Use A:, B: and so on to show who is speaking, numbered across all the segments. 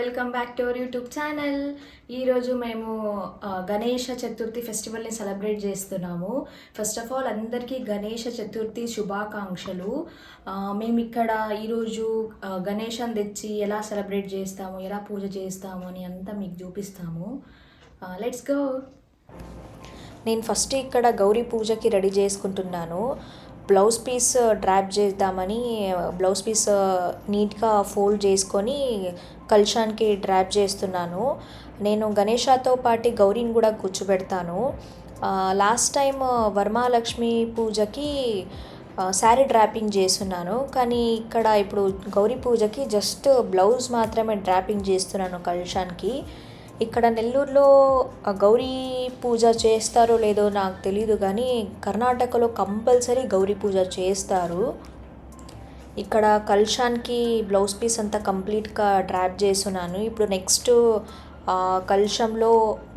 A: Welcome back to our YouTube channel. ఈరోజు మేము Ganesha Chaturthi ఫెస్టివల్ని celebrate చేస్తున్నాము. ఫస్ట్ ఆఫ్ ఆల్ అందరికీ గణేష చతుర్థి శుభాకాంక్షలు. మేము ఇక్కడ ఈరోజు గణేషని తెచ్చి ఎలా సెలబ్రేట్ చేస్తాము, ఎలా పూజ చేస్తాము అని అంతా మీకు చూపిస్తాము. Let's go. నేను ఫస్ట్ ఇక్కడ గౌరీ పూజకి రెడీ చేసుకుంటున్నాను. బ్లౌజ్ పీస్ డ్రాప్ చేద్దామని బ్లౌజ్ పీస్ నీట్గా ఫోల్డ్ చేసుకొని కలశానికి డ్రాప్ చేస్తున్నాను. నేను గణేషతో పాటు గౌరీని కూడా కూర్చోబెడతాను. లాస్ట్ టైం వరమహాలక్ష్మి పూజకి శారీ డ్రాపింగ్ చేస్తున్నాను, కానీ ఇక్కడ ఇప్పుడు గౌరీ పూజకి జస్ట్ బ్లౌజ్ మాత్రమే డ్రాపింగ్ చేస్తున్నాను కలశానికి. ఇక్కడ నెల్లూరులో గౌరీ పూజ చేస్తారో లేదో నాకు తెలీదు, కానీ కర్ణాటకలో కంపల్సరీ గౌరీ పూజ చేస్తారు. ఇక్కడ కలశానికి బ్లౌజ్ పీస్ అంతా కంప్లీట్గా డ్రాప్ చేస్తున్నాను. ఇప్పుడు నెక్స్ట్ కలశంలో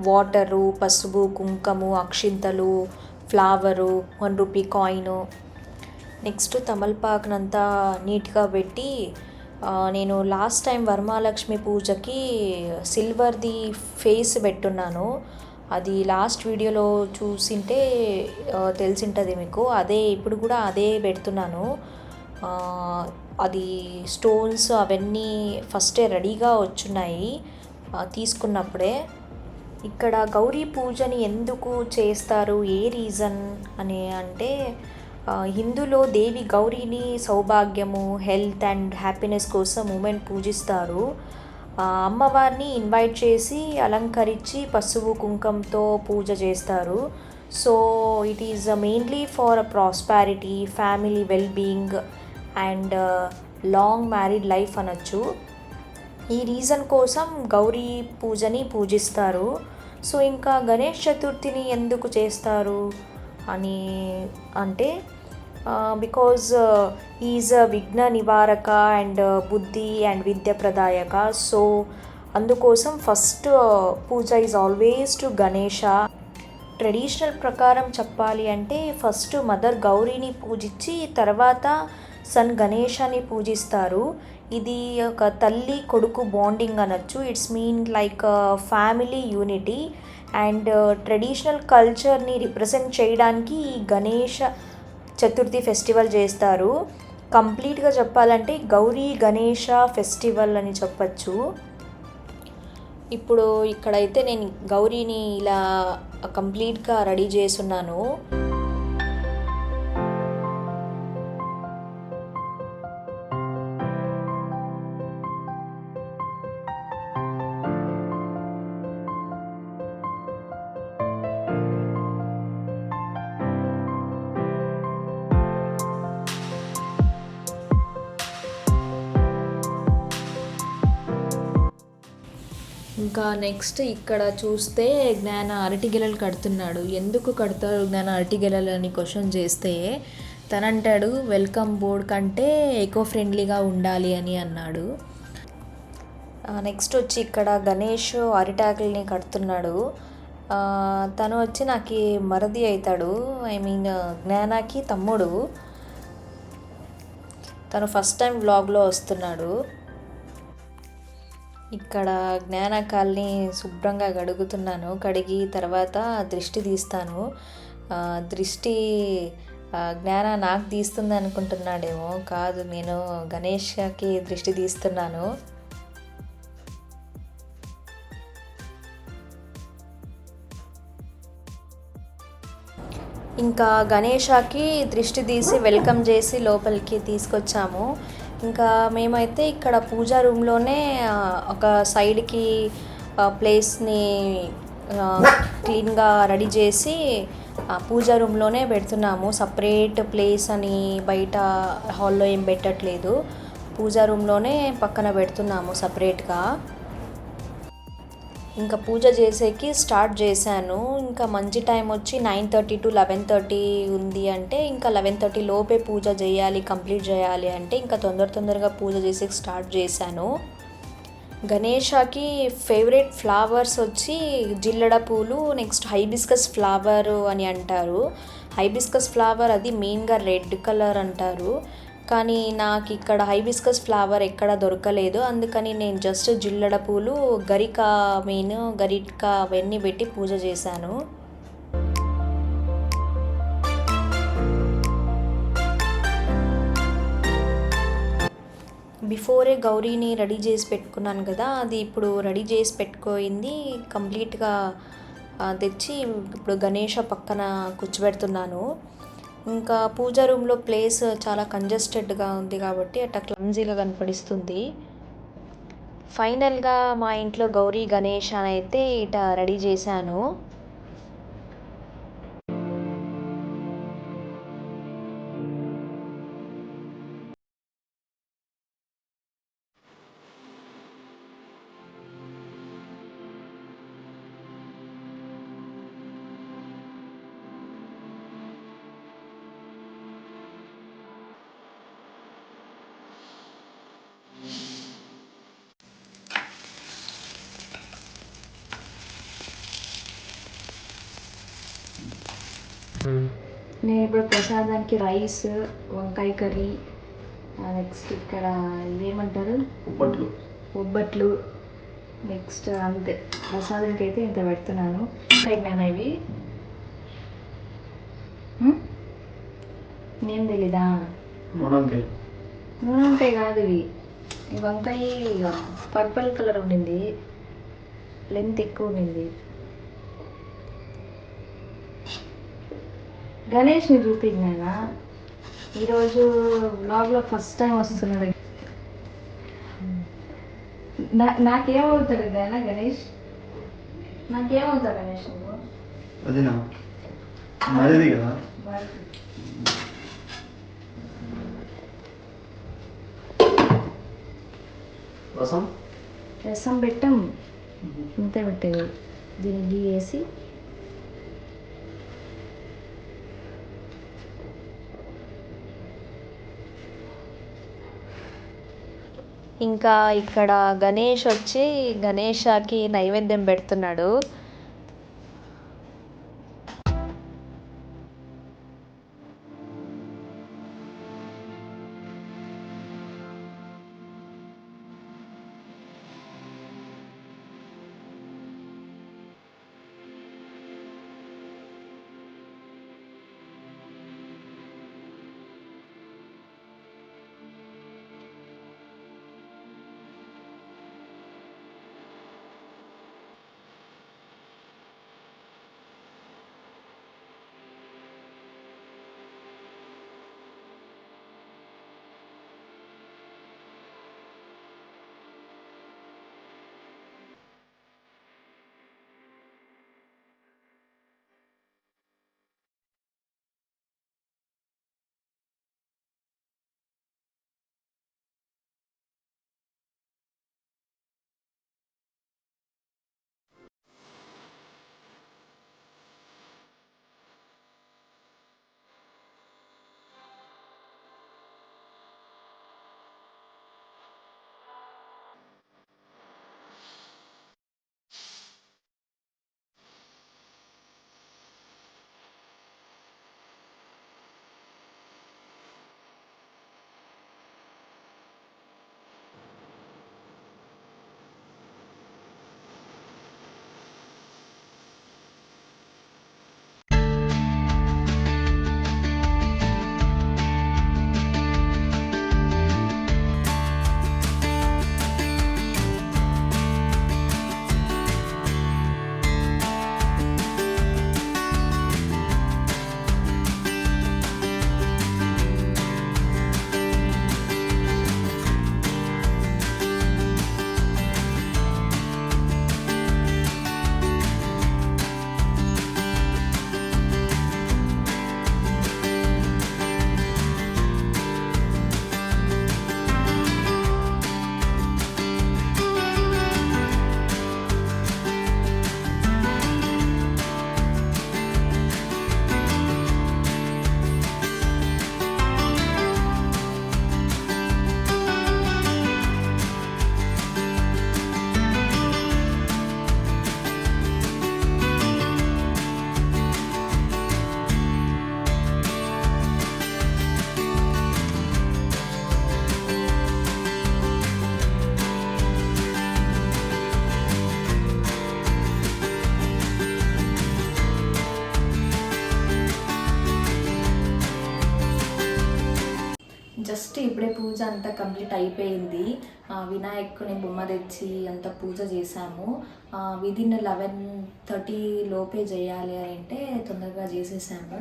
A: వాటరు, పసుపు, కుంకుమ, అక్షింతలు, ఫ్లవరు, 1 రూపీ కాయిను, నెక్స్ట్ తమలపాకునంతా నీట్గా పెట్టి, నేను లాస్ట్ టైం వరమహాలక్ష్మి పూజకి సిల్వర్ది ఫేస్ పెట్టున్నాను. అది లాస్ట్ వీడియోలో చూసింటే తెలిసింటుంది మీకు. అదే ఇప్పుడు కూడా అదే పెడుతున్నాను. అది స్టోన్స్ అవన్నీ ఫస్టే రెడీగా వచ్చున్నాయి తీసుకున్నప్పుడే. ఇక్కడ గౌరీ పూజని ఎందుకు చేస్తారు, ఏ రీజన్ అని అంటే, హిందూలో దేవి గౌరీని సౌభాగ్యము, హెల్త్ అండ్ హ్యాపీనెస్ కోసం ఉమెన్ పూజిస్తారు. అమ్మవారిని ఇన్వైట్ చేసి అలంకరించి పసుపు కుంకంతో పూజ చేస్తారు. So it is mainly for prosperity, family wellbeing and long married life అనొచ్చు. ఈ రీజన్ కోసం గౌరీ పూజని పూజిస్తారు. సో ఇంకా గణేష్ చతుర్థిని ఎందుకు చేస్తారు అని అంటే, బికాజ్ ఈజ్ విఘ్న నివారక అండ్ బుద్ధి అండ్ విద్య ప్రదాయక. సో అందుకోసం first puja is always to Ganesha. Traditional ప్రకారం చెప్పాలి అంటే ఫస్ట్ మదర్ గౌరీని పూజించి తర్వాత సన్ గణేషని పూజిస్తారు. ఇది ఒక తల్లి కొడుకు బాండింగ్ అనొచ్చు. It's mean like family unity and traditional కల్చర్ని రిప్రజెంట్ చేయడానికి ఈ గణేష చతుర్థి ఫెస్టివల్ చేస్తారు. కంప్లీట్గా చెప్పాలంటే గౌరీ గణేష ఫెస్టివల్ అని చెప్పచ్చు. ఇప్పుడు ఇక్కడైతే నేను గౌరీని ఇలా కంప్లీట్గా రెడీ చేస్తున్నాను. ఇంకా నెక్స్ట్ ఇక్కడ చూస్తే జ్ఞాన అరటిగెలలు కడుతున్నాడు. ఎందుకు కడతాడు జ్ఞాన అరటిగెలలు అని క్వశ్చన్ చేస్తే తనంటాడు వెల్కమ్ బోర్డ్ కంటే ఎకో ఫ్రెండ్లీగా ఉండాలి అని అన్నాడు. నెక్స్ట్ వచ్చి ఇక్కడ గణేష్ అరిటాకుల్ని కడుతున్నాడు. తను వచ్చి నాకు మరది అవుతాడు, ఐ మీన్ జ్ఞానకి తమ్ముడు. తను ఫస్ట్ టైం వ్లాగ్లో వస్తున్నాడు. ఇక్కడ జ్ఞానకాల్ని శుభ్రంగా కడుగుతున్నాను. కడిగి తర్వాత దృష్టి తీస్తాను. దృష్టి జ్ఞాన నాకు తీస్తుంది అనుకుంటున్నాడేమో, కాదు, నేను గణేష్కి దృష్టి తీస్తున్నాను. ఇంకా గణేషకి దృష్టి తీసి వెల్కమ్ చేసి లోపలికి తీసుకొచ్చాము. ఇంకా మేమైతే ఇక్కడ పూజా రూమ్లోనే ఒక సైడ్కి ప్లేస్ని క్లీన్గా రెడీ చేసి పూజా రూమ్లోనే పెడుతున్నాము. సపరేట్ ప్లేస్ అని బయట హాల్లో ఏం పెట్టట్లేదు, పూజా రూమ్లోనే పక్కన పెడుతున్నాము సపరేట్గా. ఇంకా పూజ చేసేకి స్టార్ట్ చేశాను. ఇంకా మంచి టైం వచ్చి 9:30 to 11:30 ఉంది అంటే ఇంకా 11:30 లోపే పూజ చేయాలి, కంప్లీట్ చేయాలి అంటే ఇంకా తొందరగా పూజ చేసేకి స్టార్ట్ చేశాను. గణేషకి ఫేవరెట్ ఫ్లవర్స్ వచ్చి జిల్లడ పూలు, నెక్స్ట్ హైబిస్కస్ ఫ్లవర్ అని అంటారు. హైబిస్కస్ ఫ్లవర్ అది మెయిన్గా రెడ్ కలర్ అంటారు, కానీ నాకు ఇక్కడ హైబిస్కస్ ఫ్లవర్ ఎక్కడ దొరకలేదు. అందుకని నేను జస్ట్ జిల్లడ పూలు, గరిక అవన్నీ పెట్టి పూజ చేశాను. బిఫోరే గౌరీని రెడీ చేసి పెట్టుకున్నాను కదా, అది ఇప్పుడు రెడీ చేసి పెట్టుకోయింది కంప్లీట్గా తెచ్చి ఇప్పుడు గణేష పక్కన కూర్చోబెడుతున్నాను. ఇంకా పూజా రూమ్లో ప్లేస్ చాలా కంజెస్టెడ్గా ఉంది కాబట్టి అట్లా క్లమ్జీగా కనపడిస్తుంది. ఫైనల్గా మా ఇంట్లో గౌరీ గణేష్ అని అయితే ఇట రెడీ చేశాను. నేను ఇప్పుడు ప్రసాదానికి రైస్, వంకాయ కర్రీ, నెక్స్ట్ ఇక్కడ ఇవేమంటారు ఒబ్బట్లు, నెక్స్ట్ అంతే. ప్రసాదానికి అయితే ఇంత పెడుతున్నాను. అయినా ఇవి నేను తెలీదా? నూనె కాదు ఇవి. ఈ వంకాయ పర్పుల్ కలర్ ఉండింది, లెంత్ ఎక్కువ ఉండింది. గణేష్ని చూపించానా ఈరోజు బ్లాగ్లో ఫస్ట్ టైం వస్తున్నాడు. నాకేమవుతాడు నాయన గణేష్? నాకేమవుతాడు గణేష్ నువ్వు? అది కదా రసం పెట్టం, ఇంత పెట్టేది. దీన్ని గీ వేసి ఇంకా ఇక్కడ గణేష్ వచ్చి గణేషకి నైవేద్యం పెడుతున్నాడు. ఇప్పుడే పూజ అంతా కంప్లీట్ అయిపోయింది. వినాయకుని బొమ్మ తెచ్చి అంత పూజ చేసాము. విదిన్ 11:30 లోపే చేయాలి అని అంటే తొందరగా చేసేసాము.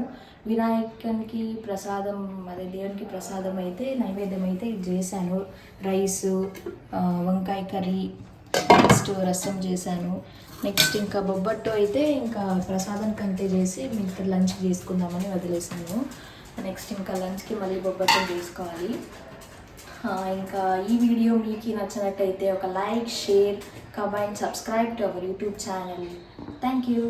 A: వినాయకునికి ప్రసాదం, అదే దేవునికి ప్రసాదం అయితే నైవేద్యం అయితే ఇది చేశాను. రైసు, వంకాయ కర్రీ, నెక్స్ట్ రసం చేశాను. నెక్స్ట్ ఇంకా బొబ్బట్టు అయితే ఇంకా ప్రసాదానికి అంతే చేసి మిగతా లంచ్ చేసుకుందామని వదిలేసాను. నెక్స్ట్ ఇంకా లంచ్కి మళ్ళీ బొబ్బట్టు చేసుకోవాలి. ఇంకా ఈ వీడియో మీకు నచ్చినట్టయితే ఒక like, share, comment, subscribe to our YouTube channel. Thank you.